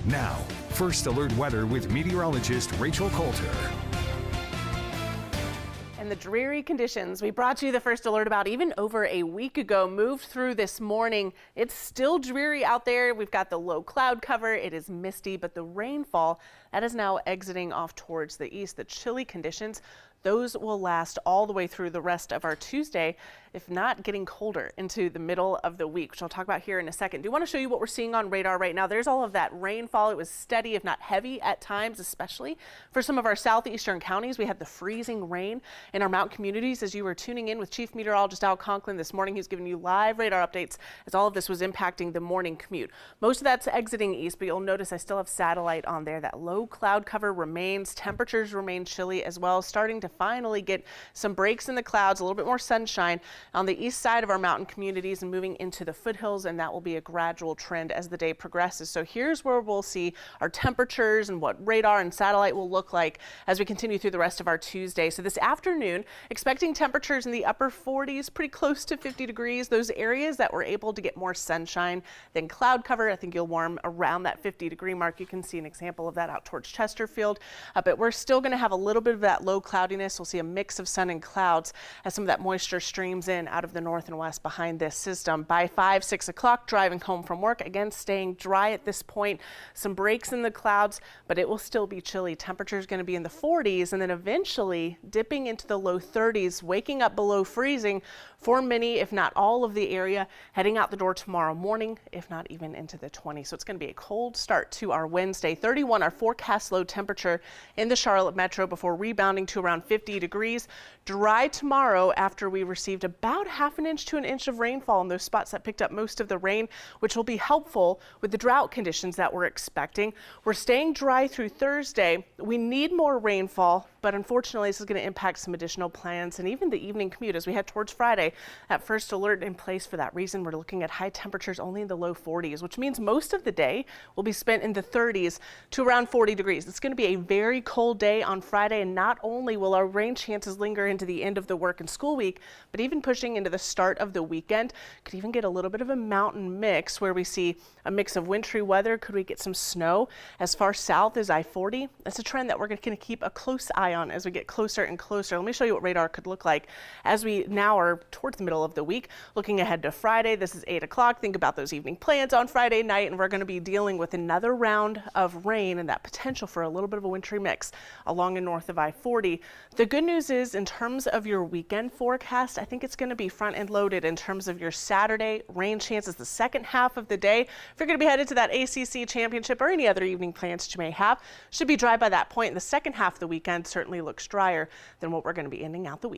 Now, First Alert weather with meteorologist Rachel Coulter. And the dreary conditions we brought you the first alert about even over a week ago moved through this morning. It's still dreary out there. We've got the low cloud cover. It is misty, but the rainfall that is now exiting off towards the east. The chilly conditions, those will last all the way through the rest of our Tuesday, if not getting colder into the middle of the week, which I'll talk about here in a second. Do want to show you what we're seeing on radar right now. There's all of that rainfall. It was steady, if not heavy at times, especially for some of our southeastern counties. We had the freezing rain in our mountain communities. As you were tuning in with Chief Meteorologist Al Conklin this morning, he's giving you live radar updates as all of this was impacting the morning commute. Most of that's exiting east, but you'll notice I still have satellite on there. That low cloud cover remains. Temperatures remain chilly as well, starting to finally get some breaks in the clouds, a little bit more sunshine on the east side of our mountain communities and moving into the foothills, and that will be a gradual trend as the day progresses. So here's where we'll see our temperatures and what radar and satellite will look like as we continue through the rest of our Tuesday. So this afternoon, expecting temperatures in the upper 40s, pretty close to 50 degrees. Those areas that were able to get more sunshine than cloud cover, I think you'll warm around that 50-degree mark. You can see an example of that out towards Chesterfield, but we're still going to have a little bit of that low cloudiness. We'll see a mix of sun and clouds as some of that moisture streams in out of the north and west behind this system. By 5, 6 o'clock, driving home from work, again staying dry at this point. Some breaks in the clouds, but it will still be chilly. Temperature is going to be in the 40s and then eventually dipping into the low 30s, waking up below freezing for many, if not all of the area, heading out the door tomorrow morning, if not even into the 20s. So it's going to be a cold start to our Wednesday. 31 our forecast low temperature in the Charlotte metro before rebounding to around 50 degrees. Dry tomorrow after we received about half an inch to an inch of rainfall in those spots that picked up most of the rain, which will be helpful with the drought conditions that we're expecting. We're staying dry through Thursday. We need more rainfall, but unfortunately this is going to impact some additional plans and even the evening commute as we head towards Friday. At first alert in place for that reason. We're looking at high temperatures only in the low 40s, which means most of the day will be spent in the 30s to around 40 degrees. It's going to be a very cold day on Friday, and not only will our rain chances linger into the end of the work and school week, but even pushing into the start of the weekend. Could even get a little bit of a mountain mix where we see a mix of wintry weather. Could we get some snow as far south as I-40? That's a trend that we're going to keep a close eye on as we get closer and closer. Let me show you what radar could look like as we now are towards the middle of the week. Looking ahead to Friday, this is 8 o'clock. Think about those evening plans on Friday night, and we're going to be dealing with another round of rain and that potential for a little bit of a wintry mix along and north of I-40. The good news is, in terms of your weekend forecast, I think it's going to be front end loaded in terms of your Saturday rain chances the second half of the day. If you're going to be headed to that ACC championship or any other evening plans that you may have, should be dry by that point. The second half of the weekend certainly looks drier than what we're going to be ending out the week.